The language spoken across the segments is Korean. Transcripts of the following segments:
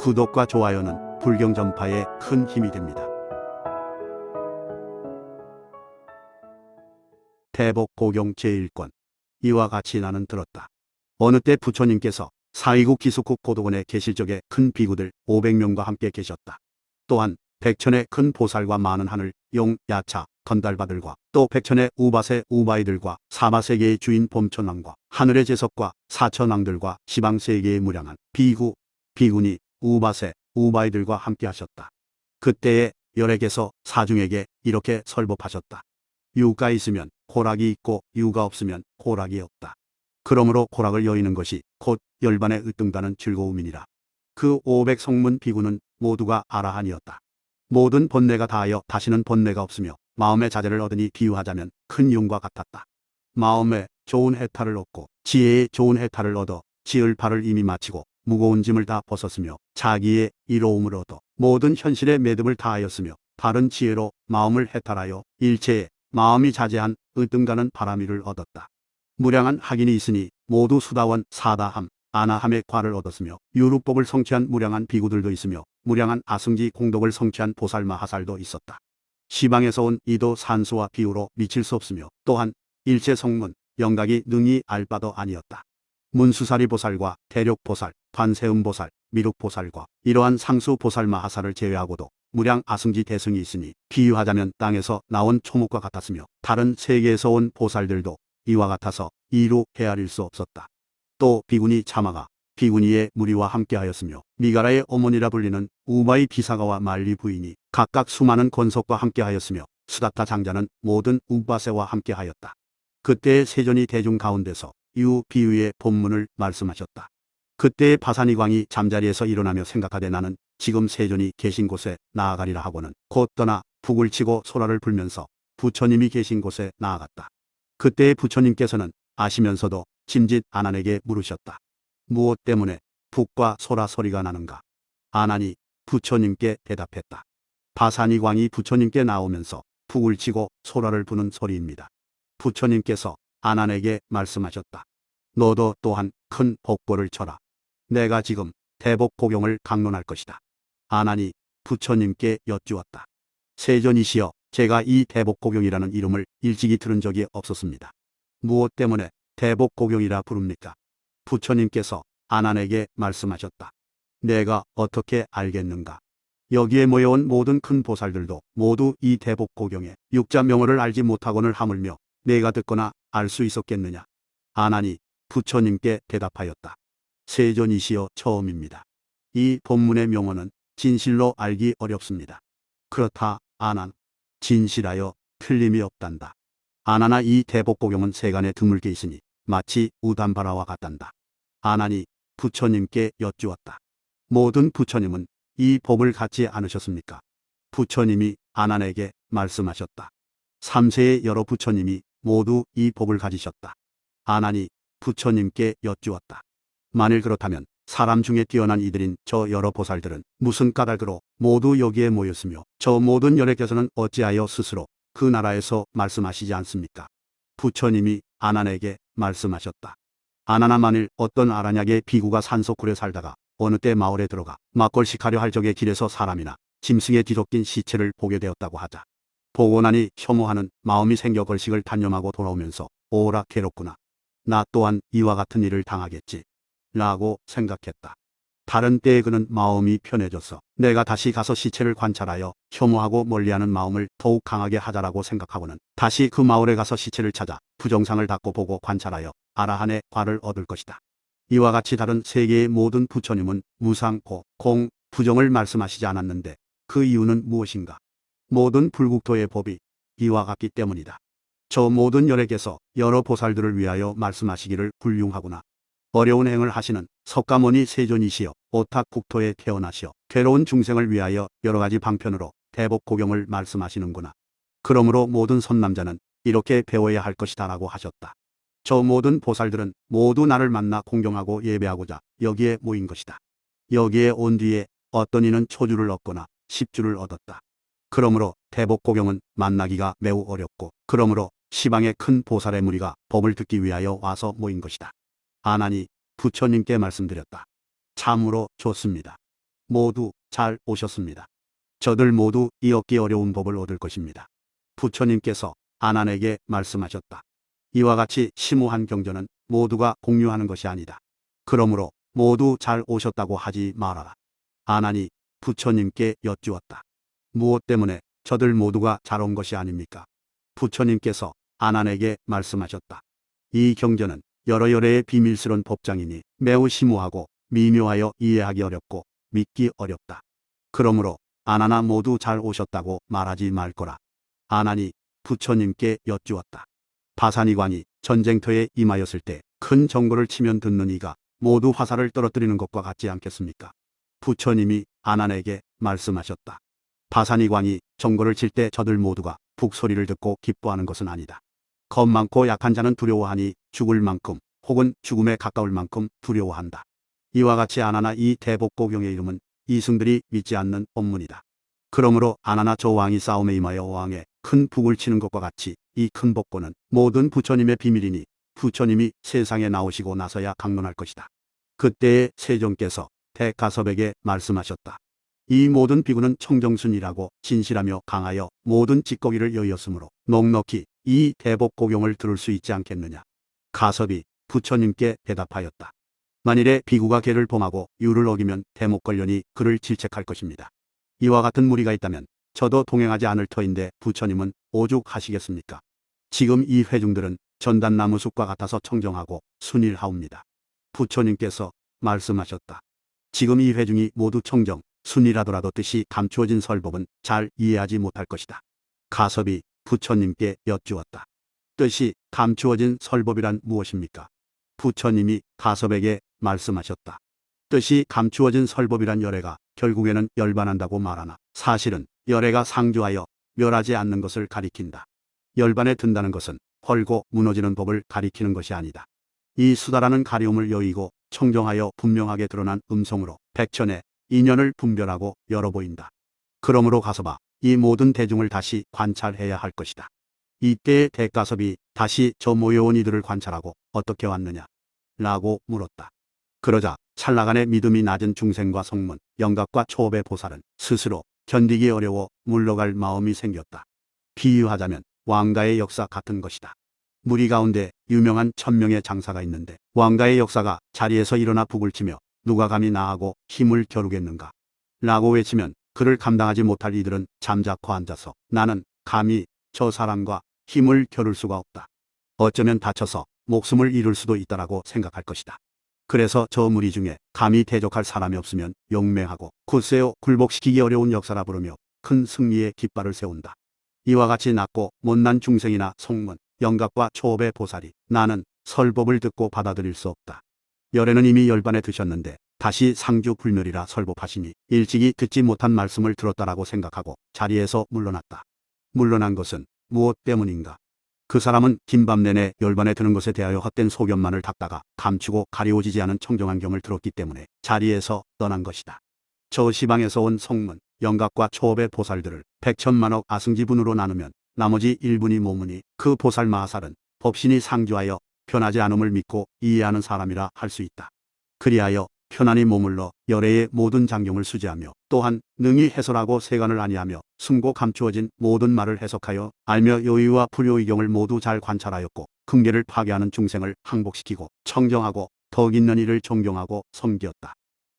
구독과 좋아요는 불경 전파에 큰 힘이 됩니다. 대복고경 제1권. 이와 같이 나는 들었다. 어느 때 부처님께서 사이국 기숙국 고도원에 계실 적에 큰 비구들 500명과 함께 계셨다. 또한 백천의 큰 보살과 많은 하늘, 용, 야차, 건달바들과 또 백천의 우바세 우바이들과 사마세계의 주인 봄천왕과 하늘의 제석과 사천왕들과 시방세계의 무량한 비구, 비구니, 우바세, 우바이들과 함께 하셨다. 그때에 열에게서 사중에게 이렇게 설법하셨다. 유가 있으면 호락이 있고 유가 없으면 호락이 없다. 그러므로 호락을 여의는 것이 곧 열반에 으뜸다는 즐거움이니라. 그 500성문 비구는 모두가 아라한이었다. 모든 번뇌가 다하여 다시는 번뇌가 없으며 마음의 자제를 얻으니 비유하자면 큰 용과 같았다. 마음에 좋은 해탈을 얻고 지혜에 좋은 해탈을 얻어 지을 바를 이미 마치고 무거운 짐을 다 벗었으며 자기의 이로움을 얻어 모든 현실의 매듭을 다하였으며 바른 지혜로 마음을 해탈하여 일체에 마음이 자제한 으뜸가는 바람이를 얻었다. 무량한 학인이 있으니 모두 수다원, 사다함, 아나함의 과를 얻었으며 유루법을 성취한 무량한 비구들도 있으며 무량한 아승지 공덕을 성취한 보살마하살도 있었다. 시방에서 온 이도 산수와 비유로 미칠 수 없으며 또한 일체 성문, 영각이 능히 알 바도 아니었다. 문수사리 보살과 대력보살, 관세음보살, 미륵보살과 이러한 상수 보살마하살을 제외하고도 무량 아승지 대승이 있으니 비유하자면 땅에서 나온 초목과 같았으며 다른 세계에서 온 보살들도 이와 같아서 이루 헤아릴 수 없었다. 또 비구니 차마가 비구니의 무리와 함께하였으며 미가라의 어머니라 불리는 우바이 비사가와 말리 부인이 각각 수많은 권속과 함께하였으며 수다타 장자는 모든 우바세와 함께하였다. 그때의 세존이 대중 가운데서 유 비유의 본문을 말씀하셨다. 그때의 바사니광이 잠자리에서 일어나며 생각하되 나는 지금 세존이 계신 곳에 나아가리라 하고는 곧 떠나 북을 치고 소라를 불면서 부처님이 계신 곳에 나아갔다. 그때의 부처님께서는 아시면서도 짐짓 아난에게 물으셨다. 무엇 때문에 북과 소라 소리가 나는가? 아난이 부처님께 대답했다. 바사니광이 부처님께 나오면서 북을 치고 소라를 부는 소리입니다. 부처님께서 아난에게 말씀하셨다. 너도 또한 큰 복보를 쳐라. 내가 지금 대복고경을 강론할 것이다. 아난이 부처님께 여쭈었다. 세존이시여, 제가 이 대복고경이라는 이름을 일찍이 들은 적이 없었습니다. 무엇 때문에 대복고경이라 부릅니까? 부처님께서 아난에게 말씀하셨다. 내가 어떻게 알겠는가? 여기에 모여온 모든 큰 보살들도 모두 이 대복고경의 육자 명어를 알지 못하고는 하물며 내가 듣거나 알 수 있었겠느냐? 아난이 부처님께 대답하였다. 세존이시여, 처음입니다. 이 본문의 명어는 진실로 알기 어렵습니다. 그렇다, 아난. 진실하여 틀림이 없단다. 아난아, 이 대복고경은 세간에 드물게 있으니 마치 우담바라와 같단다. 아난이 부처님께 여쭈었다. 모든 부처님은 이 법을 갖지 않으셨습니까? 부처님이 아난에게 말씀하셨다. 3세의 여러 부처님이 모두 이 법을 가지셨다. 아난이 부처님께 여쭈었다. 만일 그렇다면 사람 중에 뛰어난 이들인 저 여러 보살들은 무슨 까닭으로 모두 여기에 모였으며 저 모든 열애께서는 어찌하여 스스로 그 나라에서 말씀하시지 않습니까? 부처님이 아난에게 말씀하셨다. 아난아, 만일 어떤 아라냐게 비구가 산소굴에 살다가 어느 때 마을에 들어가 막걸식하려 할 적에 길에서 사람이나 짐승에 뒤덮인 시체를 보게 되었다고 하자. 보고 나니 혐오하는 마음이 생겨 걸식을 단념하고 돌아오면서 오라 괴롭구나. 나 또한 이와 같은 일을 당하겠지. 라고 생각했다. 다른 때에 그는 마음이 편해져서 내가 다시 가서 시체를 관찰하여 혐오하고 멀리하는 마음을 더욱 강하게 하자라고 생각하고는 다시 그 마을에 가서 시체를 찾아 부정상을 닦고 보고 관찰하여 아라한의 과를 얻을 것이다. 이와 같이 다른 세계의 모든 부처님은 무상, 고, 공, 부정을 말씀하시지 않았는데 그 이유는 무엇인가? 모든 불국토의 법이 이와 같기 때문이다. 저 모든 열에게서 여러 보살들을 위하여 말씀하시기를 훌륭하구나. 어려운 행을 하시는 석가모니 세존이시여, 오탁 국토에 태어나시어 괴로운 중생을 위하여 여러 가지 방편으로 대복고경을 말씀하시는구나. 그러므로 모든 선남자는 이렇게 배워야 할 것이다 라고 하셨다. 저 모든 보살들은 모두 나를 만나 공경하고 예배하고자 여기에 모인 것이다. 여기에 온 뒤에 어떤 이는 초주를 얻거나 10주를 얻었다. 그러므로 대복고경은 만나기가 매우 어렵고 그러므로 시방의 큰 보살의 무리가 법을 듣기 위하여 와서 모인 것이다. 아난이 부처님께 말씀드렸다. 참으로 좋습니다. 모두 잘 오셨습니다. 저들 모두 이 얻기 어려운 법을 얻을 것입니다. 부처님께서 아난에게 말씀하셨다. 이와 같이 심오한 경전은 모두가 공유하는 것이 아니다. 그러므로 모두 잘 오셨다고 하지 말아라. 아난이 부처님께 여쭈었다. 무엇 때문에 저들 모두가 잘 온 것이 아닙니까? 부처님께서 아난에게 말씀하셨다. 이 경전은 여러 열애의 비밀스러운 법장이니 매우 심오하고 미묘하여 이해하기 어렵고 믿기 어렵다. 그러므로 아난아 모두 잘 오셨다고 말하지 말 거라. 아난이 부처님께 여쭈었다. 바사니관이 전쟁터에 임하였을 때 큰 정거를 치면 듣는 이가 모두 화살을 떨어뜨리는 것과 같지 않겠습니까? 부처님이 아난에게 말씀하셨다. 바사니관이 정거를 칠 때 저들 모두가 북소리를 듣고 기뻐하는 것은 아니다. 겁 많고 약한 자는 두려워하니 죽을 만큼 혹은 죽음에 가까울 만큼 두려워한다. 이와 같이 아나나 이 대복고경의 이름은 이승들이 믿지 않는 법문이다. 그러므로 아나나 저 왕이 싸움에 임하여 왕에 큰 북을 치는 것과 같이 이 큰 복고는 모든 부처님의 비밀이니 부처님이 세상에 나오시고 나서야 강론할 것이다. 그때에 세종께서 대가섭에게 말씀하셨다. 이 모든 비구는 청정순이라고 진실하며 강하여 모든 찌꺼기를 여의었으므로 넉넉히 이 대복고경을 들을 수 있지 않겠느냐. 가섭이 부처님께 대답하였다. 만일에 비구가 계를 범하고 유를 어기면 대목걸련이 그를 질책할 것입니다. 이와 같은 무리가 있다면 저도 동행하지 않을 터인데 부처님은 오죽하시겠습니까? 지금 이 회중들은 전단나무 숲과 같아서 청정하고 순일하옵니다. 부처님께서 말씀하셨다. 지금 이 회중이 모두 청정, 순이라더라도 뜻이 감추어진 설법은 잘 이해하지 못할 것이다. 가섭이 부처님께 여쭈었다. 뜻이 감추어진 설법이란 무엇입니까? 부처님이 가섭에게 말씀하셨다. 뜻이 감추어진 설법이란 열애가 결국에는 열반한다고 말하나 사실은 열애가 상주하여 멸하지 않는 것을 가리킨다. 열반에 든다는 것은 헐고 무너지는 법을 가리키는 것이 아니다. 이 수다라는 가리움을 여의고 청정하여 분명하게 드러난 음성으로 백천의 인연을 분별하고 열어 보인다. 그러므로 가섭아, 이 모든 대중을 다시 관찰해야 할 것이다. 이때의 대가섭이 다시 저 모여온 이들을 관찰하고 어떻게 왔느냐? 라고 물었다. 그러자 찰나간의 믿음이 낮은 중생과 성문, 영각과 초업의 보살은 스스로 견디기 어려워 물러갈 마음이 생겼다. 비유하자면 왕가의 역사 같은 것이다. 무리 가운데 유명한 1000명의 장사가 있는데 왕가의 역사가 자리에서 일어나 북을 치며 누가 감히 나하고 힘을 겨루겠는가? 라고 외치면 그를 감당하지 못할 이들은 잠자코 앉아서 나는 감히 저 사람과 힘을 겨룰 수가 없다. 어쩌면 다쳐서 목숨을 잃을 수도 있다라고 생각할 것이다. 그래서 저 무리 중에 감히 대적할 사람이 없으면 용맹하고 굳세어 굴복시키기 어려운 역사라 부르며 큰 승리의 깃발을 세운다. 이와 같이 낮고 못난 중생이나 성문, 영각과 초업의 보살이 나는 설법을 듣고 받아들일 수 없다. 열애는 이미 열반에 드셨는데 다시 상주 불멸이라 설법하시니 일찍이 듣지 못한 말씀을 들었다라고 생각하고 자리에서 물러났다. 물러난 것은 무엇 때문인가? 그 사람은 긴밤 내내 열반에 드는 것에 대하여 헛된 소견만을 닦다가 감추고 가리워지지 않은 청정한 경을 들었기 때문에 자리에서 떠난 것이다. 저 시방에서 온 성문, 영각과 초업의 보살들을 백천만억 아승지분으로 나누면 나머지 1분이 모문이 그 보살 마하살은 법신이 상주하여 편하지 않음을 믿고 이해하는 사람이라 할 수 있다. 그리하여 편안히 머물러 열애의 모든 장경을 수지하며 또한 능히 해설하고 세간을 아니하며 숨고 감추어진 모든 말을 해석하여 알며 요의와 불요의경을 모두 잘 관찰하였고 금계를 파괴하는 중생을 항복시키고 청정하고 덕 있는 이를 존경하고 섬기었다.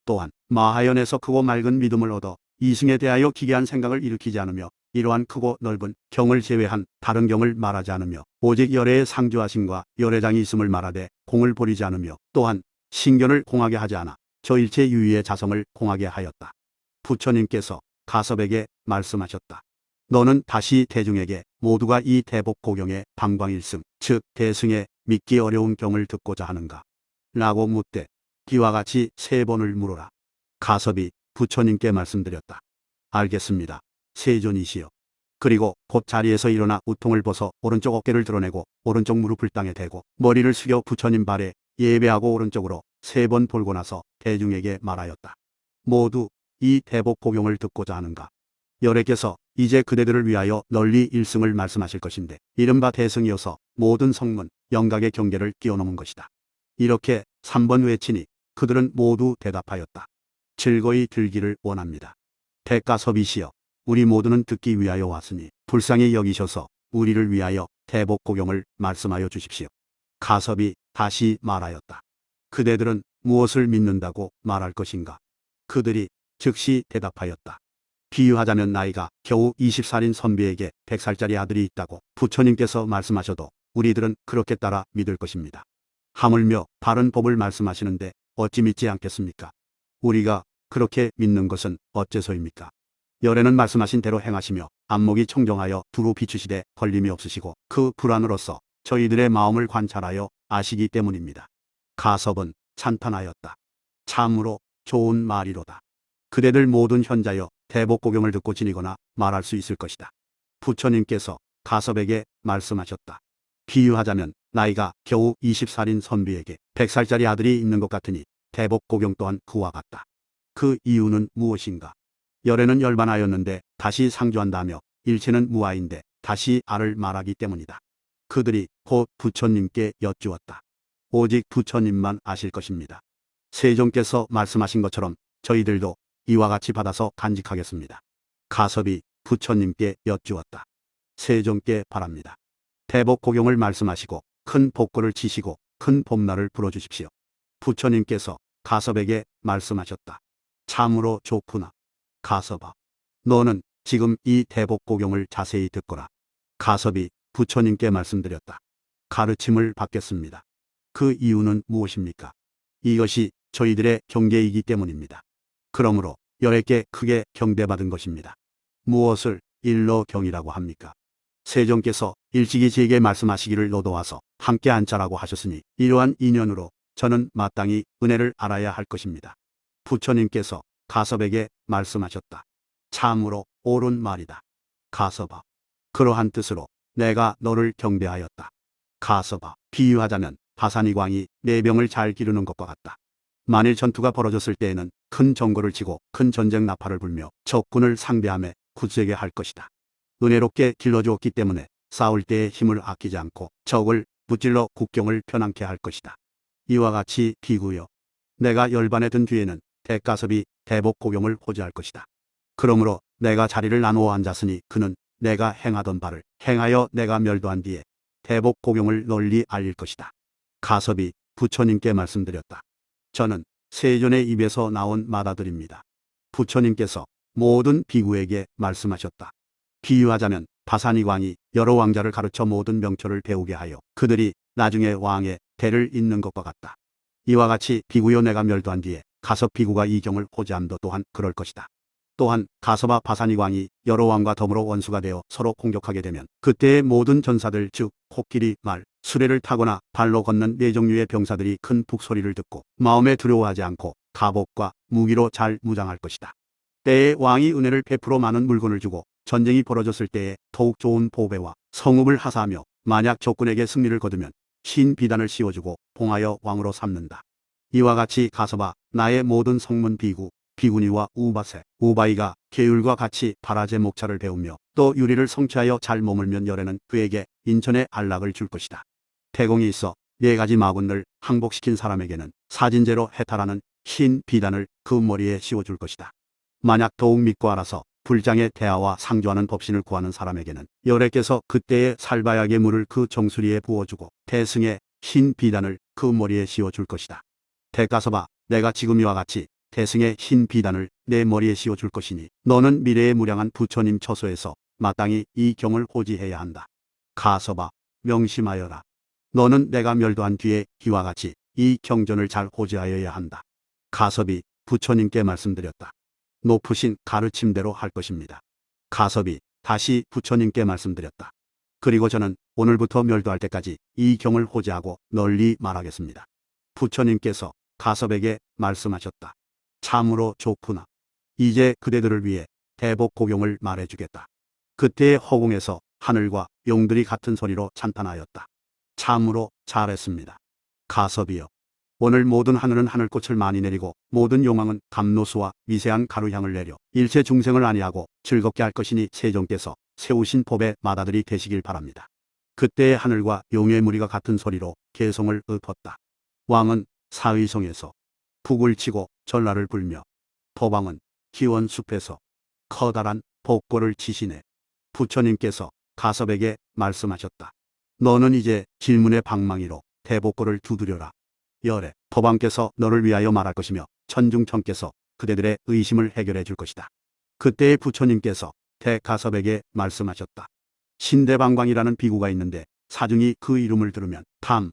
또한 마하연에서 크고 맑은 믿음을 얻어 이승에 대하여 기괴한 생각을 일으키지 않으며 이러한 크고 넓은 경을 제외한 다른 경을 말하지 않으며 오직 열애의 상주하심과 열애장이 있음을 말하되 공을 버리지 않으며 또한 신견을 공하게 하지 않아 저 일체 유의의 자성을 공하게 하였다. 부처님께서 가섭에게 말씀하셨다. 너는 다시 대중에게 모두가 이 대복고경의 방광일승 즉 대승의 믿기 어려운 경을 듣고자 하는가? 라고 묻되 이와 같이 3번을 물어라. 가섭이 부처님께 말씀드렸다. 알겠습니다. 세존이시여. 그리고 곧 자리에서 일어나 우통을 벗어 오른쪽 어깨를 드러내고 오른쪽 무릎을 땅에 대고 머리를 숙여 부처님 발에 예배하고 오른쪽으로 3번 돌고 나서 대중에게 말하였다. 모두 이 대복고경을 듣고자 하는가? 열애께서 이제 그대들을 위하여 널리 일승을 말씀하실 것인데 이른바 대승이어서 모든 성문, 영각의 경계를 뛰어넘은 것이다. 이렇게 3번 외치니 그들은 모두 대답하였다. 즐거이 들기를 원합니다. 대가섭이시여, 우리 모두는 듣기 위하여 왔으니 불쌍히 여기셔서 우리를 위하여 대복고경을 말씀하여 주십시오. 가섭이 다시 말하였다. 그대들은 무엇을 믿는다고 말할 것인가? 그들이 즉시 대답하였다. 비유하자면 나이가 겨우 20살인 선비에게 100살짜리 아들이 있다고 부처님께서 말씀하셔도 우리들은 그렇게 따라 믿을 것입니다. 하물며 바른 법을 말씀하시는데 어찌 믿지 않겠습니까? 우리가 그렇게 믿는 것은 어째서입니까? 열에는 말씀하신 대로 행하시며 안목이 청정하여 두루 비추시되 걸림이 없으시고 그 불안으로서 저희들의 마음을 관찰하여 아시기 때문입니다. 가섭은 찬탄하였다. 참으로 좋은 말이로다. 그대들 모든 현자여 대복고경을 듣고 지니거나 말할 수 있을 것이다. 부처님께서 가섭에게 말씀하셨다. 비유하자면 나이가 겨우 20살인 선비에게 100살짜리 아들이 있는 것 같으니 대복고경 또한 그와 같다. 그 이유는 무엇인가? 열에는 열반하였는데 다시 상주한다며 일체는 무아인데 다시 알을 말하기 때문이다. 그들이 곧 부처님께 여쭈었다. 오직 부처님만 아실 것입니다. 세종께서 말씀하신 것처럼 저희들도 이와 같이 받아서 간직하겠습니다. 가섭이 부처님께 여쭈었다. 세종께 바랍니다. 대복고경을 말씀하시고 큰 복구를 치시고 큰 봄날을 불어주십시오. 부처님께서 가섭에게 말씀하셨다. 참으로 좋구나. 가섭아, 너는 지금 이 대복고경을 자세히 듣거라. 가섭이 부처님께 말씀드렸다. 가르침을 받겠습니다. 그 이유는 무엇입니까? 이것이 저희들의 경계이기 때문입니다. 그러므로 열에게 크게 경대받은 것입니다. 무엇을 일러 경이라고 합니까? 세종께서 일찍이 제게 말씀하시기를 너도 와서 함께 앉자라고 하셨으니 이러한 인연으로 저는 마땅히 은혜를 알아야 할 것입니다. 부처님께서 가섭에게 말씀하셨다. 참으로 옳은 말이다. 가섭아, 그러한 뜻으로 내가 너를 경배하였다. 가섭아, 비유하자면 바산이광이 내 병을 잘 기르는 것과 같다. 만일 전투가 벌어졌을 때에는 큰 정거를 치고 큰 전쟁 나팔을 불며 적군을 상대하며 굳세게 할 것이다. 은혜롭게 길러주었기 때문에 싸울 때의 힘을 아끼지 않고 적을 무찔러 국경을 편안케 할 것이다. 이와 같이 비구여, 내가 열반에 든 뒤에는 대가섭이 대복고경을 호지할 것이다. 그러므로 내가 자리를 나누어 앉았으니 그는 내가 행하던 바를 행하여 내가 멸도한 뒤에 대복고경을 널리 알릴 것이다. 가섭이 부처님께 말씀드렸다. 저는 세존의 입에서 나온 마다들입니다. 부처님께서 모든 비구에게 말씀하셨다. 비유하자면 바산이광이 여러 왕자를 가르쳐 모든 명철을 배우게 하여 그들이 나중에 왕의 대를 잇는 것과 같다. 이와 같이 비구여, 내가 멸도한 뒤에 가섭 비구가 이 경을 호지함도 또한 그럴 것이다. 또한 가섭아 바산이광이 여러 왕과 더불어 원수가 되어 서로 공격하게 되면 그때의 모든 전사들 즉 코끼리, 말, 수레를 타거나 발로 걷는 네 종류의 병사들이 큰 북소리를 듣고 마음에 두려워하지 않고 갑옷과 무기로 잘 무장할 것이다. 때에 왕이 은혜를 베풀어 많은 물건을 주고 전쟁이 벌어졌을 때에 더욱 좋은 보배와 성읍을 하사하며 만약 적군에게 승리를 거두면 흰 비단을 씌워주고 봉하여 왕으로 삼는다. 이와 같이 가섭아, 나의 모든 성문 비구, 비구니와 우바세, 우바이가 계율과 같이 바라제 목차를 배우며 또 유리를 성취하여 잘 머물면 열에는 그에게 인천의 안락을 줄 것이다. 태공이 있어 4가지 마군을 항복시킨 사람에게는 사진제로 해탈하는 흰 비단을 그 머리에 씌워줄 것이다. 만약 더욱 믿고 알아서 불장의 태아와 상주하는 법신을 구하는 사람에게는 열애께서 그때의 살바약의 물을 그 정수리에 부어주고 대승의 흰 비단을 그 머리에 씌워줄 것이다. 대가섭아, 내가 지금 이와 같이 대승의 흰 비단을 내 머리에 씌워줄 것이니 너는 미래의 무량한 부처님 처소에서 마땅히 이 경을 호지해야 한다. 가섭아, 명심하여라. 너는 내가 멸도한 뒤에 이와 같이 이 경전을 잘 호지하여야 한다. 가섭이 부처님께 말씀드렸다. 높으신 가르침대로 할 것입니다. 가섭이 다시 부처님께 말씀드렸다. 그리고 저는 오늘부터 멸도할 때까지 이 경을 호지하고 널리 말하겠습니다. 부처님께서 가섭에게 말씀하셨다. 참으로 좋구나. 이제 그대들을 위해 대복고경을 말해주겠다. 그때의 허공에서 하늘과 용들이 같은 소리로 찬탄하였다. 참으로 잘했습니다. 가섭이여, 오늘 모든 하늘은 하늘꽃을 많이 내리고 모든 용왕은 감노수와 미세한 가루향을 내려 일체 중생을 안위하고 즐겁게 할 것이니 세종께서 세우신 법의 마다들이 되시길 바랍니다. 그때의 하늘과 용의 무리가 같은 소리로 개성을 읊었다. 왕은 사의성에서 북을 치고 전라를 불며 토방은 기원 숲에서 커다란 복골을 치시네. 부처님께서 가섭에게 말씀하셨다. 너는 이제 질문의 방망이로 대복골을 두드려라. 열에 토방께서 너를 위하여 말할 것이며 천중천께서 그대들의 의심을 해결해 줄 것이다. 그때의 부처님께서 대가섭에게 말씀하셨다. 신대방광이라는 비구가 있는데 사중이 그 이름을 들으면 탐,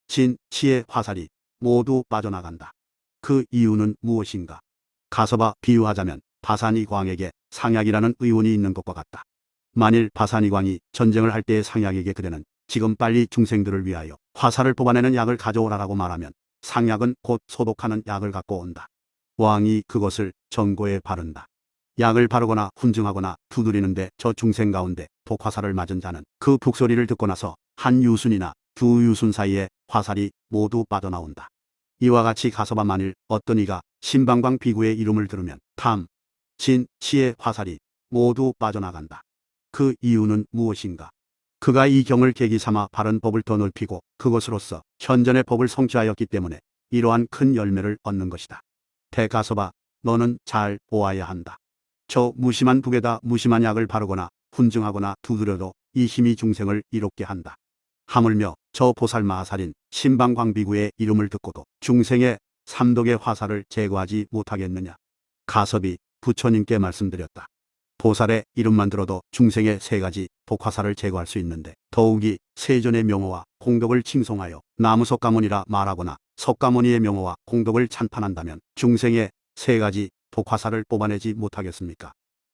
진, 치의 화살이 모두 빠져나간다. 그 이유는 무엇인가? 가섭아, 비유하자면 바산이광에게 상약이라는 의원이 있는 것과 같다. 만일 바산이광이 전쟁을 할 때의 상약에게 그대는 지금 빨리 중생들을 위하여 화살을 뽑아내는 약을 가져오라라고 말하면 상약은 곧 소독하는 약을 갖고 온다. 왕이 그것을 전고에 바른다. 약을 바르거나 훈증하거나 두드리는데 저 중생 가운데 독화살을 맞은 자는 그 북소리를 듣고 나서 한 유순이나 두 유순 사이에 화살이 모두 빠져나온다. 이와 같이 가섭아, 만일 어떤 이가 신방광 비구의 이름을 들으면 탐, 진, 치의 화살이 모두 빠져나간다. 그 이유는 무엇인가? 그가 이 경을 계기 삼아 바른 법을 더 넓히고 그것으로서 현전의 법을 성취하였기 때문에 이러한 큰 열매를 얻는 것이다. 대가섭아, 너는 잘 보아야 한다. 저 무심한 북에다 무심한 약을 바르거나 훈증하거나 두드려도 이 힘이 중생을 이롭게 한다. 하물며 저 보살마하살인 신방광비구의 이름을 듣고도 중생의 삼독의 화살을 제거하지 못하겠느냐. 가섭이 부처님께 말씀드렸다. 보살의 이름만 들어도 중생의 세 가지 독화살을 제거할 수 있는데 더욱이 세존의 명호와 공덕을 칭송하여 나무석가모니라 말하거나 석가모니의 명호와 공덕을 찬탄한다면 중생의 세 가지 독화살을 뽑아내지 못하겠습니까?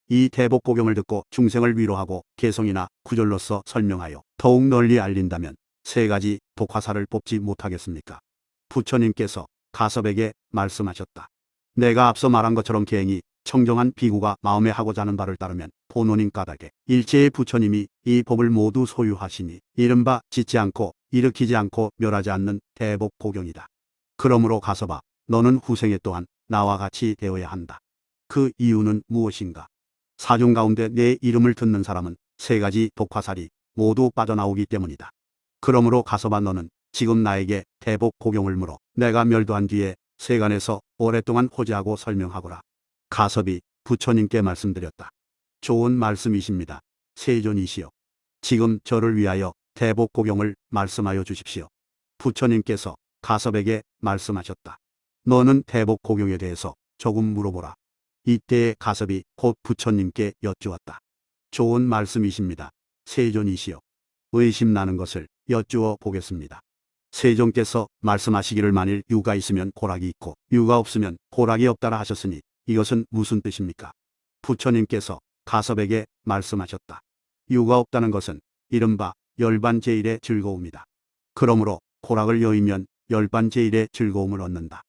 이 대복고경을 듣고 중생을 위로하고 개성이나 구절로서 설명하여 더욱 널리 알린다면 세 가지 독화살을 뽑지 못하겠습니까? 부처님께서 가섭에게 말씀하셨다. 내가 앞서 말한 것처럼 계행이 청정한 비구가 마음에 하고자 하는 바를 따르면 본원인 까닭에 일체의 부처님이 이 법을 모두 소유하시니 이른바 짓지 않고 일으키지 않고 멸하지 않는 대복고경이다. 그러므로 가섭아, 너는 후생에 또한 나와 같이 되어야 한다. 그 이유는 무엇인가? 사중 가운데 내 이름을 듣는 사람은 세 가지 독화살이 모두 빠져나오기 때문이다. 그러므로 가섭아, 너는 지금 나에게 대복고경을 물어 내가 멸도한 뒤에 세간에서 오랫동안 호지하고 설명하거라. 가섭이 부처님께 말씀드렸다. 좋은 말씀이십니다. 세존이시여, 지금 저를 위하여 대복고경을 말씀하여 주십시오. 부처님께서 가섭에게 말씀하셨다. 너는 대복고경에 대해서 조금 물어보라. 이때에 가섭이 곧 부처님께 여쭈었다. 좋은 말씀이십니다. 세존이시여, 의심나는 것을 여쭈어 보겠습니다. 세존께서 말씀하시기를 만일 유가 있으면 고락이 있고 유가 없으면 고락이 없다라 하셨으니 이것은 무슨 뜻입니까? 부처님께서 가섭에게 말씀하셨다. 유가 없다는 것은 이른바 열반제일의 즐거움이다. 그러므로 고락을 여의면 열반제일의 즐거움을 얻는다.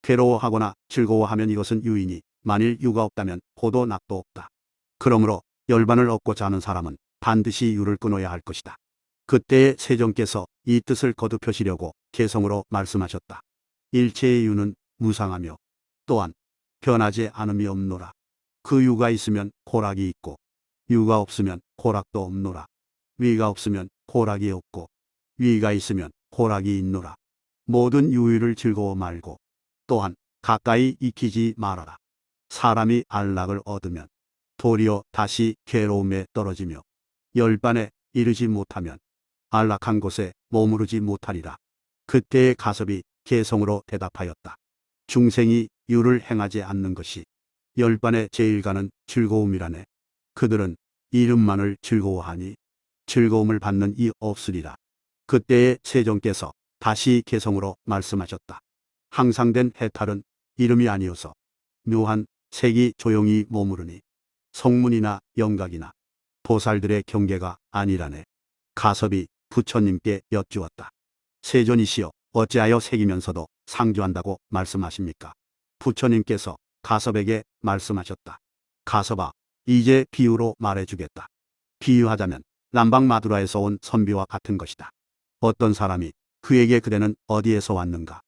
괴로워하거나 즐거워하면 이것은 유이니 만일 유가 없다면 고도 낙도 없다. 그러므로 열반을 얻고자 하는 사람은 반드시 유를 끊어야 할 것이다. 그때에 세존께서 이 뜻을 거듭하시려고 개성으로 말씀하셨다. 일체의 유는 무상하며 또한 변하지 않음이 없노라. 그 유가 있으면 고락이 있고 유가 없으면 고락도 없노라. 위가 없으면 고락이 없고 위가 있으면 고락이 있노라. 모든 유의를 즐거워 말고 또한 가까이 익히지 말아라. 사람이 안락을 얻으면 도리어 다시 괴로움에 떨어지며 열반에 이르지 못하면 안락한 곳에 머무르지 못하리라. 그때의 가섭이 개성으로 대답하였다. 중생이 유를 행하지 않는 것이 열반의 제일 가는 즐거움이라네. 그들은 이름만을 즐거워하니 즐거움을 받는 이 없으리라. 그때의 세존께서 다시 개성으로 말씀하셨다. 항상된 해탈은 이름이 아니어서 묘한 색이 조용히 머무르니 성문이나 영각이나 보살들의 경계가 아니라네. 가섭이 부처님께 여쭈었다. 세존이시여, 어찌하여 새기면서도 상주한다고 말씀하십니까? 부처님께서 가섭에게 말씀하셨다. 가섭아, 이제 비유로 말해주겠다. 비유하자면 남방 마두라에서 온 선비와 같은 것이다. 어떤 사람이 그에게 그대는 어디에서 왔는가?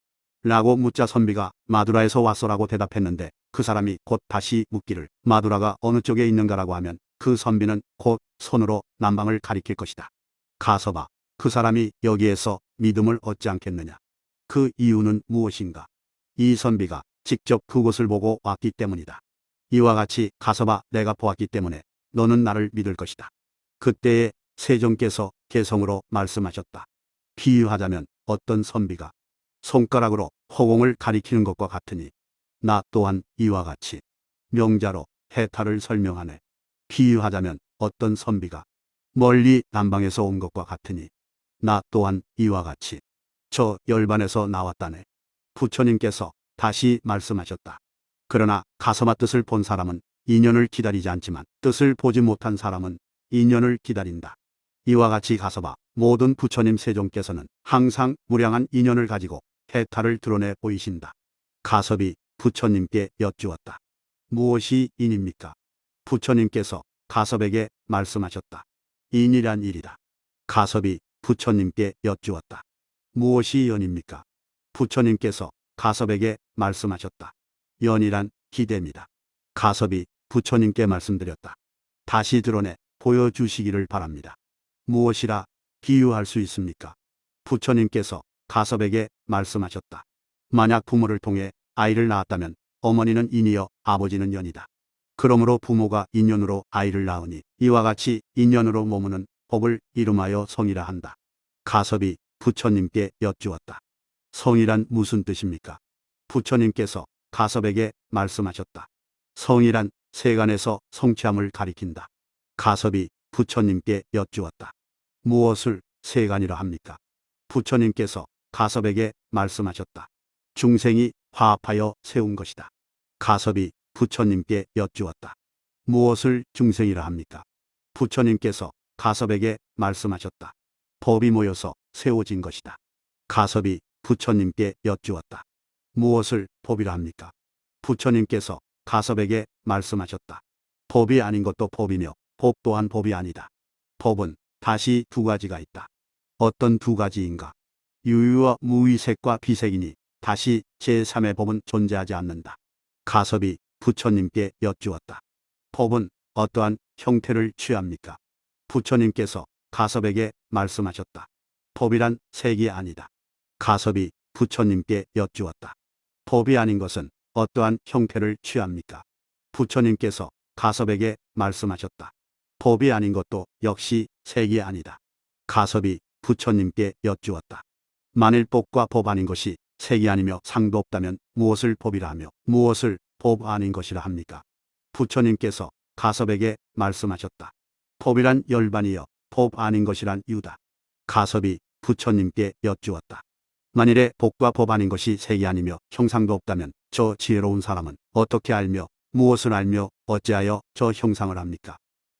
라고 묻자 선비가 마두라에서 왔어라고 대답했는데 그 사람이 곧 다시 묻기를 마두라가 어느 쪽에 있는가라고 하면 그 선비는 곧 손으로 남방을 가리킬 것이다. 가섭아, 그 사람이 여기에서 믿음을 얻지 않겠느냐? 그 이유는 무엇인가? 이 선비가 직접 그곳을 보고 왔기 때문이다. 이와 같이 가서봐 내가 보았기 때문에 너는 나를 믿을 것이다. 그때에 세종께서 개성으로 말씀하셨다. 비유하자면 어떤 선비가 손가락으로 허공을 가리키는 것과 같으니 나 또한 이와 같이 명자로 해탈을 설명하네. 비유하자면 어떤 선비가 멀리 남방에서 온 것과 같으니 나 또한 이와 같이 저 열반에서 나왔다네. 부처님께서 다시 말씀하셨다. 그러나 가서마 뜻을 본 사람은 인연을 기다리지 않지만 뜻을 보지 못한 사람은 인연을 기다린다. 이와 같이 가서봐 모든 부처님 세종께서는 항상 무량한 인연을 가지고 해탈을 드러내 보이신다. 가섭이 부처님께 여쭈었다. 무엇이 인입니까? 부처님께서 가섭에게 말씀하셨다. 인이란 일이다. 가섭이 부처님께 여쭈었다. 무엇이 연입니까? 부처님께서 가섭에게 말씀하셨다. 연이란 기대입니다. 가섭이 부처님께 말씀드렸다. 다시 드러내 보여주시기를 바랍니다. 무엇이라 비유할 수 있습니까? 부처님께서 가섭에게 말씀하셨다. 만약 부모를 통해 아이를 낳았다면 어머니는 인이여 아버지는 연이다. 그러므로 부모가 인연으로 아이를 낳으니 이와 같이 인연으로 머무는 법을 이름하여 성이라 한다. 가섭이 부처님께 여쭈었다. 성이란 무슨 뜻입니까? 부처님께서 가섭에게 말씀하셨다. 성이란 세간에서 성취함을 가리킨다. 가섭이 부처님께 여쭈었다. 무엇을 세간이라 합니까? 부처님께서 가섭에게 말씀하셨다. 중생이 화합하여 세운 것이다. 가섭이 부처님께 여쭈었다. 무엇을 중생이라 합니까? 부처님께서 가섭에게 말씀하셨다. 법이 모여서 세워진 것이다. 가섭이 부처님께 여쭈었다. 무엇을 법이라 합니까? 부처님께서 가섭에게 말씀하셨다. 법이 아닌 것도 법이며 법 또한 법이 아니다. 법은 다시 두 가지가 있다. 어떤 두 가지인가? 유유와 무위색과 비색이니 다시 제3의 법은 존재하지 않는다. 가섭이 부처님께 여쭈었다. 법은 어떠한 형태를 취합니까? 부처님께서 가섭에게 말씀하셨다. 법이란 색이 아니다. 가섭이 부처님께 여쭈었다. 법이 아닌 것은 어떠한 형태를 취합니까? 부처님께서 가섭에게 말씀하셨다. 법이 아닌 것도 역시 색이 아니다. 가섭이 부처님께 여쭈었다. 만일 법과 법 아닌 것이 색이 아니며 상도 없다면 무엇을 법이라 하며 무엇을 법 아닌 것이라 합니까? 부처님께서 가섭에게 말씀하셨다. 법이란 열반이여 법 아닌 것이란 이유다. 가섭이 부처님께 여쭈었다. 만일에 법과 법 아닌 것이 색이 아니며 형상도 없다면 저 지혜로운 사람은 어떻게 알며 무엇을 알며 어찌하여 저 형상을 합니까?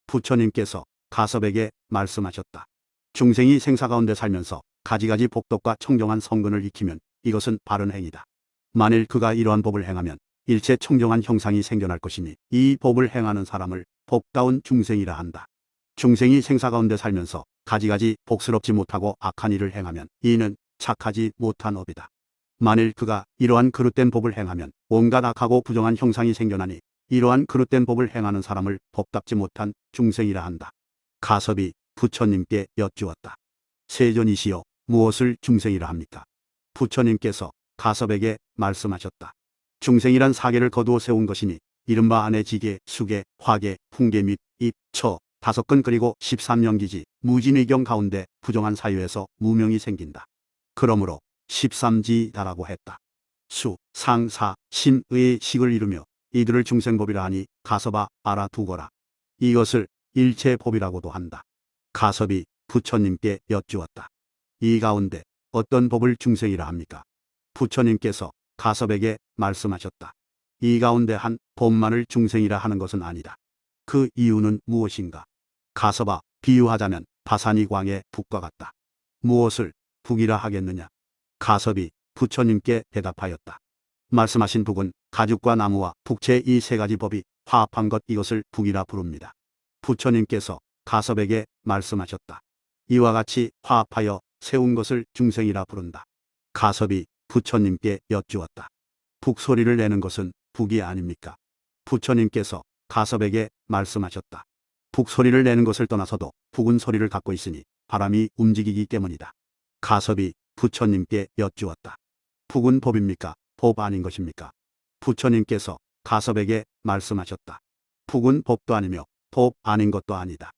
부처님께서 가섭에게 말씀하셨다. 중생이 생사 가운데 살면서 가지가지 복덕과 청정한 성근을 익히면 이것은 바른 행위다. 만일 그가 이러한 법을 행하면 일체 청정한 형상이 생겨날 것이니 이 법을 행하는 사람을 복다운 중생이라 한다. 중생이 생사 가운데 살면서 가지가지 복스럽지 못하고 악한 일을 행하면 이는 착하지 못한 업이다. 만일 그가 이러한 그릇된 법을 행하면 온갖 악하고 부정한 형상이 생겨나니 이러한 그릇된 법을 행하는 사람을 법답지 못한 중생이라 한다. 가섭이 부처님께 여쭈었다. 세존이시여 무엇을 중생이라 합니까? 부처님께서 가섭에게 말씀하셨다. 중생이란 사계를 거두어 세운 것이니 이른바 안에 지계, 수계, 화계, 풍계 및 입, 처, 5근 그리고 13명기지 무진의경 가운데 부정한 사유에서 무명이 생긴다. 그러므로 13지다라고 했다. 수, 상, 사, 심, 의 식을 이루며 이들을 중생법이라 하니 가섭아 알아두거라. 이것을 일체법이라고도 한다. 가섭이 부처님께 여쭈었다. 이 가운데 어떤 법을 중생이라 합니까? 부처님께서 가섭에게 말씀하셨다. 이 가운데 한 법만을 중생이라 하는 것은 아니다. 그 이유는 무엇인가? 가섭아 비유하자면 바산이 광의 북과 같다. 무엇을 북이라 하겠느냐? 가섭이 부처님께 대답하였다. 말씀하신 북은 가죽과 나무와 북체 이 세 가지 법이 화합한 것 이것을 북이라 부릅니다. 부처님께서 가섭에게 말씀하셨다. 이와 같이 화합하여 세운 것을 중생이라 부른다. 가섭이 부처님께 여쭈었다. 북 소리를 내는 것은 북이 아닙니까? 부처님께서 가섭에게 말씀하셨다. 북 소리를 내는 것을 떠나서도 북은 소리를 갖고 있으니 바람이 움직이기 때문이다. 가섭이 부처님께 여쭈었다. 북은 법입니까? 법 아닌 것입니까? 부처님께서 가섭에게 말씀하셨다. 북은 법도 아니며 법 아닌 것도 아니다.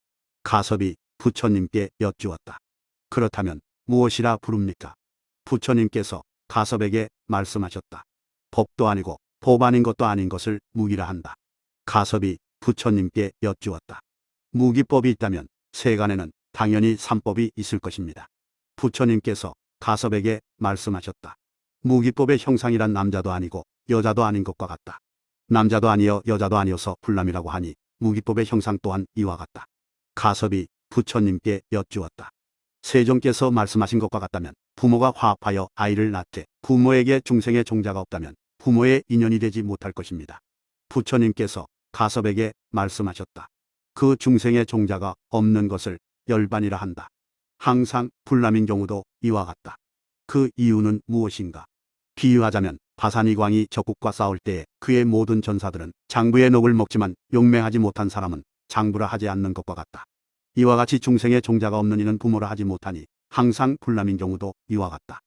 가섭이 부처님께 여쭈었다. 그렇다면 무엇이라 부릅니까? 부처님께서 가섭에게 말씀하셨다. 법도 아니고 법 아닌 것도 아닌 것을 무기라 한다. 가섭이 부처님께 여쭈었다. 무기법이 있다면 세간에는 당연히 삼법이 있을 것입니다. 부처님께서 가섭에게 말씀하셨다. 무기법의 형상이란 남자도 아니고 여자도 아닌 것과 같다. 남자도 아니여 여자도 아니어서 불남이라고 하니 무기법의 형상 또한 이와 같다. 가섭이 부처님께 여쭈었다. 세존께서 말씀하신 것과 같다면 부모가 화합하여 아이를 낳되 부모에게 중생의 종자가 없다면 부모의 인연이 되지 못할 것입니다. 부처님께서 가섭에게 말씀하셨다. 그 중생의 종자가 없는 것을 열반이라 한다. 항상 불남인 경우도 이와 같다. 그 이유는 무엇인가? 비유하자면 바산이광이 적국과 싸울 때에 그의 모든 전사들은 장부의 녹을 먹지만 용맹하지 못한 사람은 장부라 하지 않는 것과 같다. 이와 같이 중생의 종자가 없는 이는 부모라 하지 못하니 항상 불남인 경우도 이와 같다.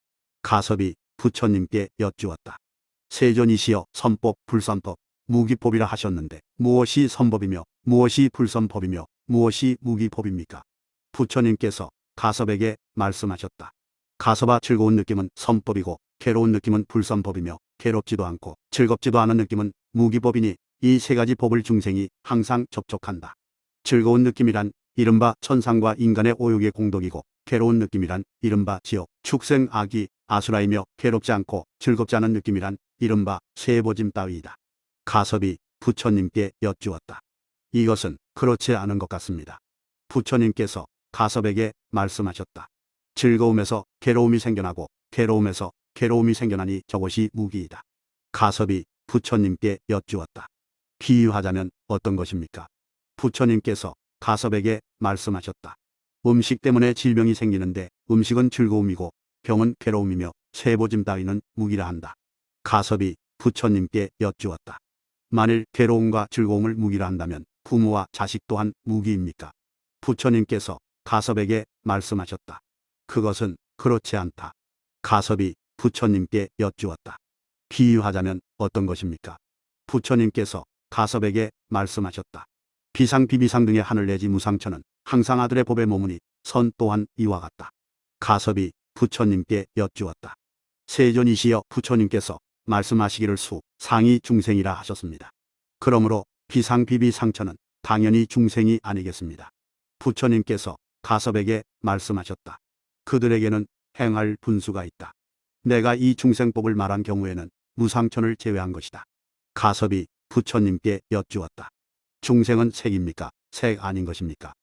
가섭이 부처님께 여쭈었다. 세존이시여 선법, 불선법, 무기법이라 하셨는데 무엇이 선법이며 무엇이 불선법이며 무엇이 무기법입니까? 부처님께서 가섭에게 말씀하셨다. 가섭아, 즐거운 느낌은 선법이고 괴로운 느낌은 불선법이며 괴롭지도 않고 즐겁지도 않은 느낌은 무기법이니 이 세 가지 법을 중생이 항상 접촉한다. 즐거운 느낌이란 이른바 천상과 인간의 오욕의 공덕이고 괴로운 느낌이란 이른바 지옥, 축생, 악이, 아수라이며 괴롭지 않고 즐겁지 않은 느낌이란 이른바 쇠보짐 따위이다. 가섭이 부처님께 여쭈었다. 이것은 그렇지 않은 것 같습니다. 부처님께서 가섭에게 말씀하셨다. 즐거움에서 괴로움이 생겨나고 괴로움에서 괴로움이 생겨나니 저것이 무기이다. 가섭이 부처님께 여쭈었다. 비유하자면 어떤 것입니까? 부처님께서 가섭에게 말씀하셨다. 음식 때문에 질병이 생기는데 음식은 즐거움이고 병은 괴로움이며 쇠보짐 따위는 무기라 한다. 가섭이 부처님께 여쭈었다. 만일 괴로움과 즐거움을 무기라 한다면 부모와 자식 또한 무기입니까? 부처님께서 가섭에게 말씀하셨다. 그것은 그렇지 않다. 가섭이 부처님께 여쭈었다. 비유하자면 어떤 것입니까? 부처님께서 가섭에게 말씀하셨다. 비상 비비상 등의 하늘 내지 무상천은 항상 아들의 법에 머무니 선 또한 이와 같다. 가섭이 부처님께 여쭈었다. 세존이시여 부처님께서 말씀하시기를 수, 상이 중생이라 하셨습니다. 그러므로 비상 비비상천은 당연히 중생이 아니겠습니다. 부처님께서 가섭에게 말씀하셨다. 그들에게는 행할 분수가 있다. 내가 이 중생법을 말한 경우에는 무상천을 제외한 것이다. 가섭이 부처님께 여쭈었다. 중생은 색입니까? 색 아닌 것입니까?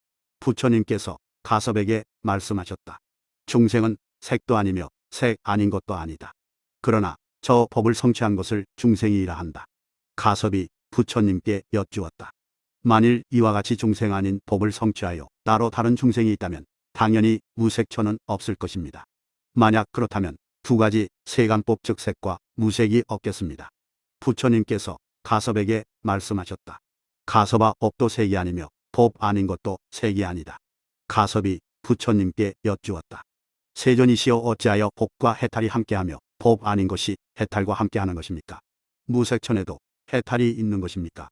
부처님께서 가섭에게 말씀하셨다. 중생은 색도 아니며 색 아닌 것도 아니다. 그러나 저 법을 성취한 것을 중생이라 한다. 가섭이 부처님께 여쭈었다. 만일 이와 같이 중생 아닌 법을 성취하여 따로 다른 중생이 있다면 당연히 무색천은 없을 것입니다. 만약 그렇다면 두 가지 세간법 즉 색과 무색이 없겠습니다. 부처님께서 가섭에게 말씀하셨다. 가섭아, 법도 색이 아니며 법 아닌 것도 색이 아니다. 가섭이 부처님께 여쭈었다. 세존이시여 어찌하여 법과 해탈이 함께하며 법 아닌 것이 해탈과 함께하는 것입니까? 무색천에도 해탈이 있는 것입니까?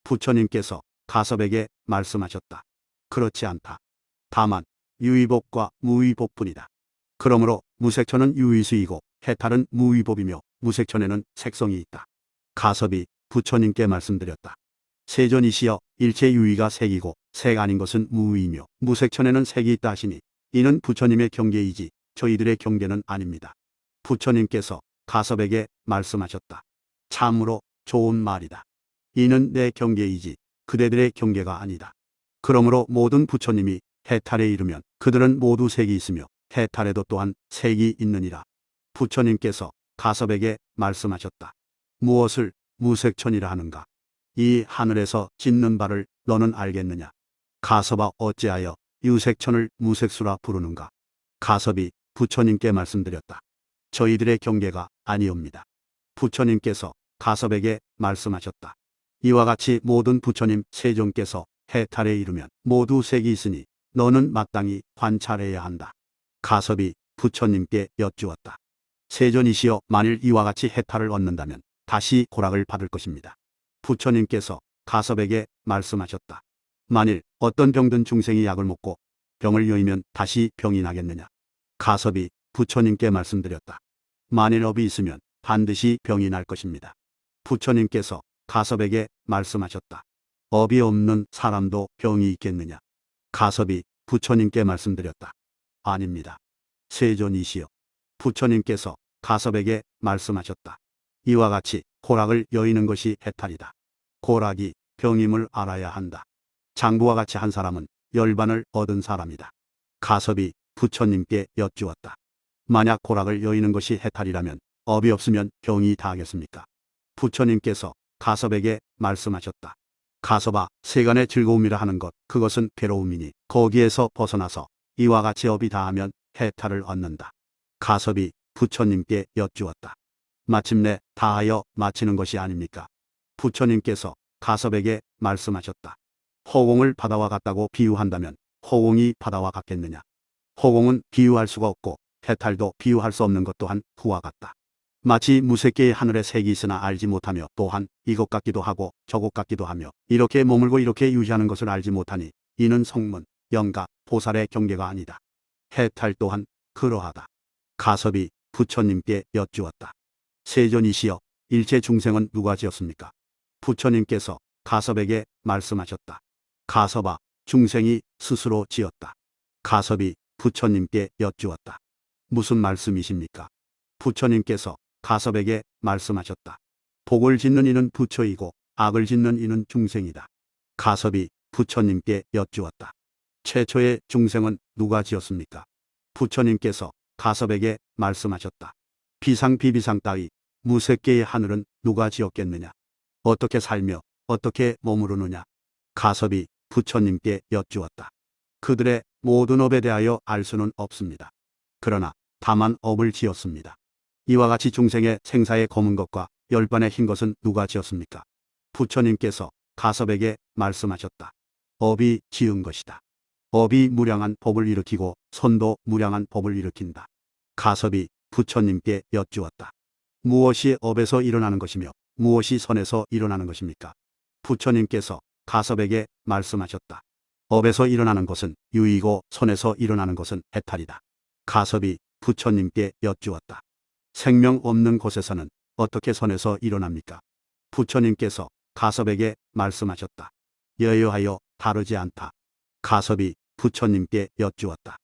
부처님께서 가섭에게 말씀하셨다. 그렇지 않다. 다만 유의법과 무의법뿐이다. 그러므로 무색천은 유의수이고 해탈은 무의법이며 무색천에는 색성이 있다. 가섭이 부처님께 말씀드렸다. 세존이시여 일체 유의가 색이고 색 아닌 것은 무의이며 무색천에는 색이 있다 하시니 이는 부처님의 경계이지 저희들의 경계는 아닙니다. 부처님께서 가섭에게 말씀하셨다. 참으로 좋은 말이다. 이는 내 경계이지 그대들의 경계가 아니다. 그러므로 모든 부처님이 해탈에 이르면 그들은 모두 색이 있으며 해탈에도 또한 색이 있느니라. 부처님께서 가섭에게 말씀하셨다. 무엇을 무색천이라 하는가? 이 하늘에서 짓는 바를 너는 알겠느냐? 가섭아, 어찌하여 유색천을 무색수라 부르는가? 가섭이 부처님께 말씀드렸다. 저희들의 경계가 아니옵니다. 부처님께서 가섭에게 말씀하셨다. 이와 같이 모든 부처님 세존께서 해탈에 이르면 모두 색이 있으니 너는 마땅히 관찰해야 한다. 가섭이 부처님께 여쭈었다. 세존이시여 만일 이와 같이 해탈을 얻는다면 다시 고락을 받을 것입니다. 부처님께서 가섭에게 말씀하셨다. 만일 어떤 병든 중생이 약을 먹고 병을 여의면 다시 병이 나겠느냐? 가섭이 부처님께 말씀드렸다. 만일 업이 있으면 반드시 병이 날 것입니다. 부처님께서 가섭에게 말씀하셨다. 업이 없는 사람도 병이 있겠느냐? 가섭이 부처님께 말씀드렸다. 아닙니다. 세존이시여. 부처님께서 가섭에게 말씀하셨다. 이와 같이 고락을 여의는 것이 해탈이다. 고락이 병임을 알아야 한다. 장부와 같이 한 사람은 열반을 얻은 사람이다. 가섭이 부처님께 여쭈었다. 만약 고락을 여의는 것이 해탈이라면 업이 없으면 병이 다하겠습니까? 부처님께서 가섭에게 말씀하셨다. 가섭아, 세간의 즐거움이라 하는 것, 그것은 괴로움이니 거기에서 벗어나서 이와 같이 업이 다하면 해탈을 얻는다. 가섭이 부처님께 여쭈었다. 마침내 다하여 마치는 것이 아닙니까? 부처님께서 가섭에게 말씀하셨다. 허공을 바다와 같다고 비유한다면 허공이 바다와 같겠느냐? 허공은 비유할 수가 없고 해탈도 비유할 수 없는 것 또한 그와 같다. 마치 무색계의 하늘에 색이 있으나 알지 못하며 또한 이것 같기도 하고 저것 같기도 하며 이렇게 머물고 이렇게 유지하는 것을 알지 못하니 이는 성문, 영가, 보살의 경계가 아니다. 해탈 또한 그러하다. 가섭이 부처님께 여쭈었다. 세존이시여, 일체 중생은 누가 지었습니까? 부처님께서 가섭에게 말씀하셨다. 가섭아, 중생이 스스로 지었다. 가섭이 부처님께 여쭈었다. 무슨 말씀이십니까? 부처님께서 가섭에게 말씀하셨다. 복을 짓는 이는 부처이고 악을 짓는 이는 중생이다. 가섭이 부처님께 여쭈었다. 최초의 중생은 누가 지었습니까? 부처님께서 가섭에게 말씀하셨다. 비상 비비상 따위 무색계의 하늘은 누가 지었겠느냐? 어떻게 살며 어떻게 머무르느냐? 가섭이 부처님께 여쭈었다. 그들의 모든 업에 대하여 알 수는 없습니다. 그러나 다만 업을 지었습니다. 이와 같이 중생의 생사의 검은 것과 열반의 흰 것은 누가 지었습니까? 부처님께서 가섭에게 말씀하셨다. 업이 지은 것이다. 업이 무량한 법을 일으키고 선도 무량한 법을 일으킨다. 가섭이 부처님께 여쭈었다. 무엇이 업에서 일어나는 것이며 무엇이 선에서 일어나는 것입니까? 부처님께서 가섭에게 말씀하셨다. 업에서 일어나는 것은 유의고 선에서 일어나는 것은 해탈이다. 가섭이 부처님께 여쭈었다. 생명 없는 곳에서는 어떻게 선에서 일어납니까? 부처님께서 가섭에게 말씀하셨다. 여여하여 다르지 않다. 가섭이 부처님께 여쭈었다.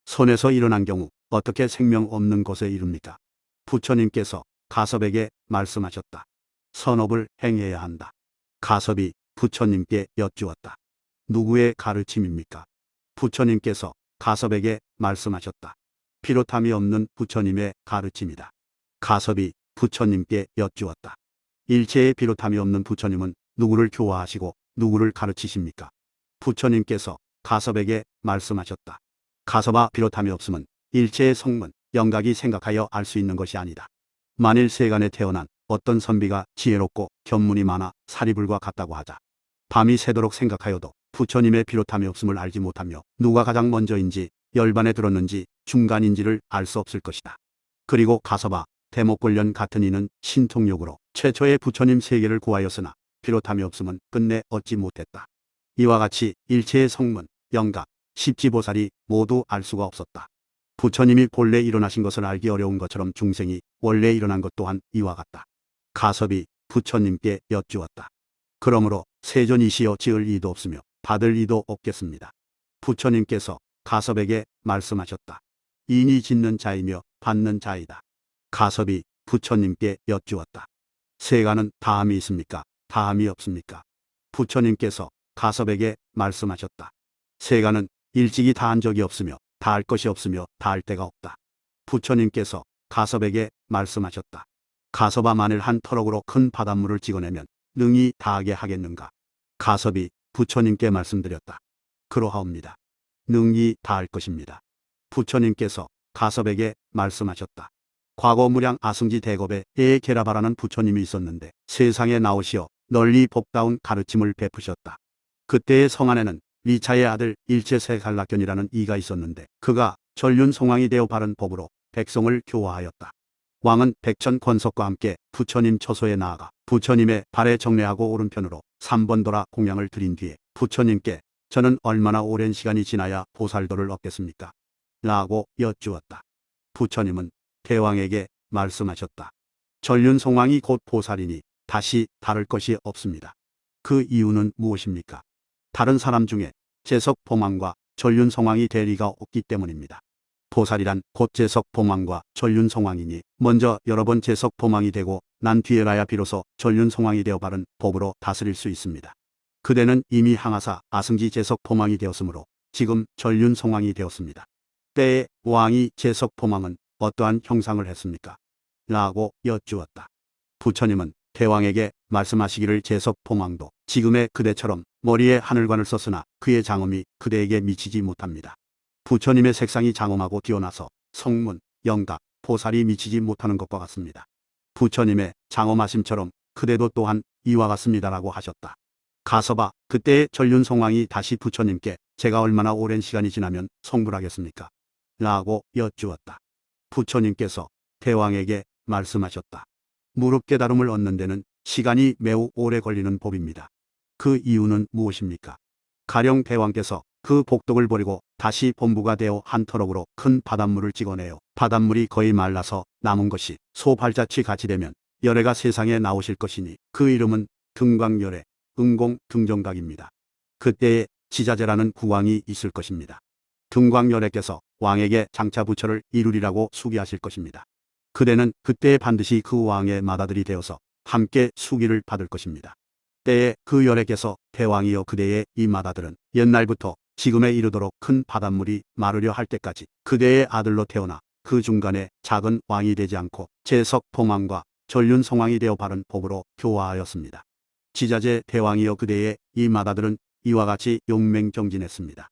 선에서 일어난 경우 어떻게 생명 없는 곳에 이릅니까? 부처님께서 가섭에게 말씀하셨다. 선업을 행해야 한다. 가섭이 부처님께 여쭈었다. 누구의 가르침입니까? 부처님께서 가섭에게 말씀하셨다. 피로탐이 없는 부처님의 가르침이다. 가섭이 부처님께 여쭈었다. 일체의 비롯함이 없는 부처님은 누구를 교화하시고 누구를 가르치십니까? 부처님께서 가섭에게 말씀하셨다. 가섭아, 비롯함이 없음은 일체의 성문, 영각이 생각하여 알 수 있는 것이 아니다. 만일 세간에 태어난 어떤 선비가 지혜롭고 견문이 많아 사리불과 같다고 하자. 밤이 새도록 생각하여도 부처님의 비롯함이 없음을 알지 못하며 누가 가장 먼저인지 열반에 들었는지 중간인지를 알 수 없을 것이다. 그리고 가섭아, 대목불련 같은 이는 신통욕으로 최초의 부처님 세계를 구하였으나 비롯함이 없음은 끝내 얻지 못했다. 이와 같이 일체의 성문, 영각, 십지보살이 모두 알 수가 없었다. 부처님이 본래 일어나신 것을 알기 어려운 것처럼 중생이 원래 일어난 것 또한 이와 같다. 가섭이 부처님께 여쭈었다. 그러므로 세존이시여, 지을 이도 없으며 받을 이도 없겠습니다. 부처님께서 가섭에게 말씀하셨다. 인이 짓는 자이며 받는 자이다. 가섭이 부처님께 여쭈었다. 세간은 다함이 있습니까? 다함이 없습니까? 부처님께서 가섭에게 말씀하셨다. 세간은 일찍이 다한 적이 없으며 다할 것이 없으며 다할 데가 없다. 부처님께서 가섭에게 말씀하셨다. 가섭아, 만일 한 터럭으로 큰 바닷물을 찍어내면 능히 다하게 하겠는가? 가섭이 부처님께 말씀드렸다. 그러하옵니다. 능히 다할 것입니다. 부처님께서 가섭에게 말씀하셨다. 과거 무량 아승지 대겁에 에게라바라는 부처님이 있었는데 세상에 나오시어 널리 복다운 가르침을 베푸셨다. 그때의 성안에는 리차의 아들 일체세갈락견이라는 이가 있었는데 그가 전륜성왕이 되어 바른 법으로 백성을 교화하였다. 왕은 백천 권석과 함께 부처님 처소에 나아가 부처님의 발에 정례하고 오른편으로 3번 돌아 공양을 드린 뒤에 부처님께 저는 얼마나 오랜 시간이 지나야 보살도를 얻겠습니까? 라고 여쭈었다. 부처님은 대왕에게 말씀하셨다. 전륜송왕이 곧 보살이니 다시 다를 것이 없습니다. 그 이유는 무엇입니까? 다른 사람 중에 제석포망과 전륜송왕이 될 리가 없기 때문입니다. 보살이란 곧 제석포망과 전륜송왕이니 먼저 여러 번 제석포망이 되고 난 뒤에라야 비로소 전륜송왕이 되어 바른 법으로 다스릴 수 있습니다. 그대는 이미 항하사 아승지 제석포망이 되었으므로 지금 전륜송왕이 되었습니다. 때에 왕이 제석포망은 어떠한 형상을 했습니까? 라고 여쭈었다. 부처님은 대왕에게 말씀하시기를 제석포망도 지금의 그대처럼 머리에 하늘관을 썼으나 그의 장엄이 그대에게 미치지 못합니다. 부처님의 색상이 장엄하고 뛰어나서 성문, 영각, 보살이 미치지 못하는 것과 같습니다. 부처님의 장엄하심처럼 그대도 또한 이와 같습니다라고 하셨다. 가서봐, 그때의 전륜송왕이 다시 부처님께 제가 얼마나 오랜 시간이 지나면 성불하겠습니까? 라고 여쭈었다. 부처님께서 대왕에게 말씀하셨다. 무릎 깨달음을 얻는 데는 시간이 매우 오래 걸리는 법입니다. 그 이유는 무엇입니까? 가령 대왕께서 그 복덕을 버리고 다시 범부가 되어 한 터럭으로 큰 바닷물을 찍어내요. 바닷물이 거의 말라서 남은 것이 소 발자취 같이 되면 열애가 세상에 나오실 것이니 그 이름은 등광열애, 응공 등정각입니다. 그때에 지자재라는 국왕이 있을 것입니다. 등광열애께서 왕에게 장차부처를 이루리라고 수기하실 것입니다. 그대는 그때에 반드시 그 왕의 맏아들이 되어서 함께 수기를 받을 것입니다. 때에 그 열애께서 대왕이여 그대의 이 맏아들은 옛날부터 지금에 이르도록 큰 바닷물이 마르려 할 때까지 그대의 아들로 태어나 그 중간에 작은 왕이 되지 않고 제석포망과 전륜송왕이 되어 바른 법으로 교화하였습니다. 지자재 대왕이여 그대의 이 맏아들은 이와 같이 용맹정진했습니다.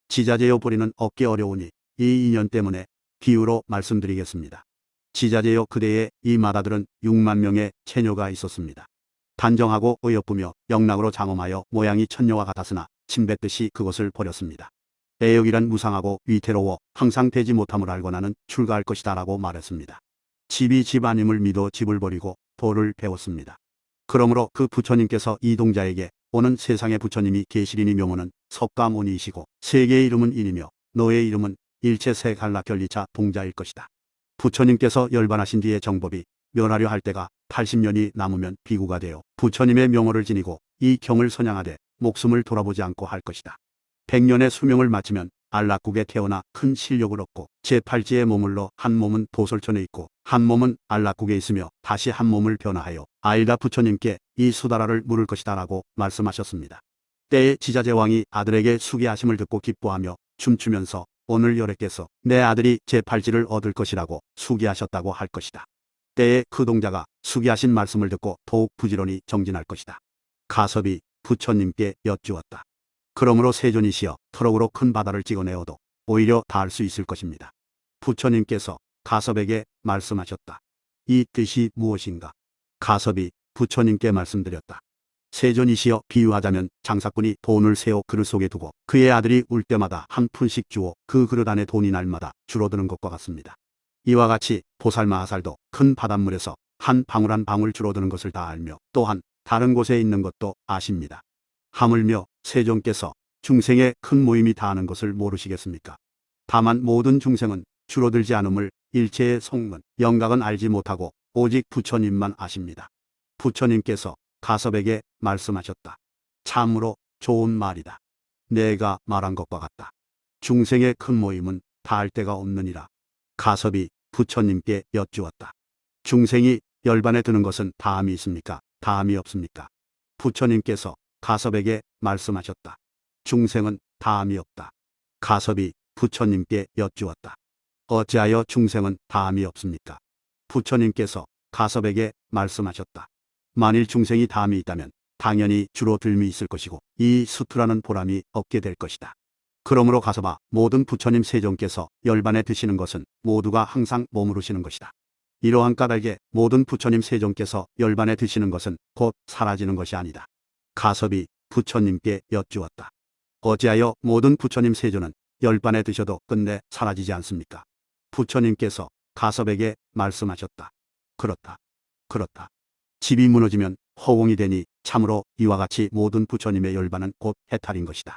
지자재여 보리는 얻기 어려우니 이 인연 때문에 비유로 말씀드리겠습니다. 지자재여 그대의 이 맏아들은 6만 명의 체녀가 있었습니다. 단정하고 어여쁘며 영락으로 장엄하여 모양이 천녀와 같았으나 침뱉듯이 그것을 버렸습니다. 애역이란 무상하고 위태로워 항상 되지 못함을 알고 나는 출가할 것이다 라고 말했습니다. 집이 집 아님을 믿어 집을 버리고 도를 배웠습니다. 그러므로 그 부처님께서 이 동자에게 오는 세상의 부처님이 계시리니 묘모는 석가모니이시고 세계의 이름은 인이며 너의 이름은 일체 세갈락결리차 동자일 것이다. 부처님께서 열반하신 뒤에 정법이 멸하려 할 때가 80년이 남으면 비구가 되어 부처님의 명호를 지니고 이 경을 선양하되 목숨을 돌아보지 않고 할 것이다. 100년의 수명을 마치면 안락국에 태어나 큰 실력을 얻고 제8지에 머물러 한 몸은 도솔천에 있고 한 몸은 안락국에 있으며 다시 한 몸을 변화하여 아이다 부처님께 이 수다라를 물을 것이다 라고 말씀하셨습니다. 때에 지자재왕이 아들에게 수기하심을 듣고 기뻐하며 춤추면서 오늘 열애께서 내 아들이 제8지를 얻을 것이라고 수기하셨다고 할 것이다. 때에 그 동자가 수기하신 말씀을 듣고 더욱 부지런히 정진할 것이다. 가섭이 부처님께 여쭈었다. 그러므로 세존이시여 터럭으로 큰 바다를 찍어내어도 오히려 닿을 수 있을 것입니다. 부처님께서 가섭에게 말씀하셨다. 이 뜻이 무엇인가? 가섭이 부처님께 말씀드렸다. 세존이시여 비유하자면 장사꾼이 돈을 세어 그릇 속에 두고 그의 아들이 울 때마다 한 푼씩 주어 그 그릇 안에 돈이 날마다 줄어드는 것과 같습니다. 이와 같이 보살마하살도 큰 바닷물에서 한 방울 한 방울 줄어드는 것을 다 알며 또한 다른 곳에 있는 것도 아십니다. 하물며 세존께서 중생의 큰 모임이 다하는 것을 모르시겠습니까? 다만 모든 중생은 줄어들지 않음을 일체의 성문, 영각은 알지 못하고 오직 부처님만 아십니다. 부처님께서 가섭에게 말씀하셨다. 참으로 좋은 말이다. 내가 말한 것과 같다. 중생의 큰 모임은 다할 데가 없느니라. 가섭이 부처님께 여쭈었다. 중생이 열반에 드는 것은 다함이 있습니까? 다함이 없습니까? 부처님께서 가섭에게 말씀하셨다. 중생은 다함이 없다. 가섭이 부처님께 여쭈었다. 어찌하여 중생은 다함이 없습니까? 부처님께서 가섭에게 말씀하셨다. 만일 중생이 다함이 있다면 당연히 줄어들미 있을 것이고 이 수투라는 보람이 없게 될 것이다. 그러므로 가섭아 모든 부처님 세존께서 열반에 드시는 것은 모두가 항상 머무르시는 것이다. 이러한 까닭에 모든 부처님 세존께서 열반에 드시는 것은 곧 사라지는 것이 아니다. 가섭이 부처님께 여쭈었다. 어찌하여 모든 부처님 세존은 열반에 드셔도 끝내 사라지지 않습니까? 부처님께서 가섭에게 말씀하셨다. 그렇다. 그렇다. 집이 무너지면 허공이 되니 참으로 이와 같이 모든 부처님의 열반은 곧 해탈인 것이다.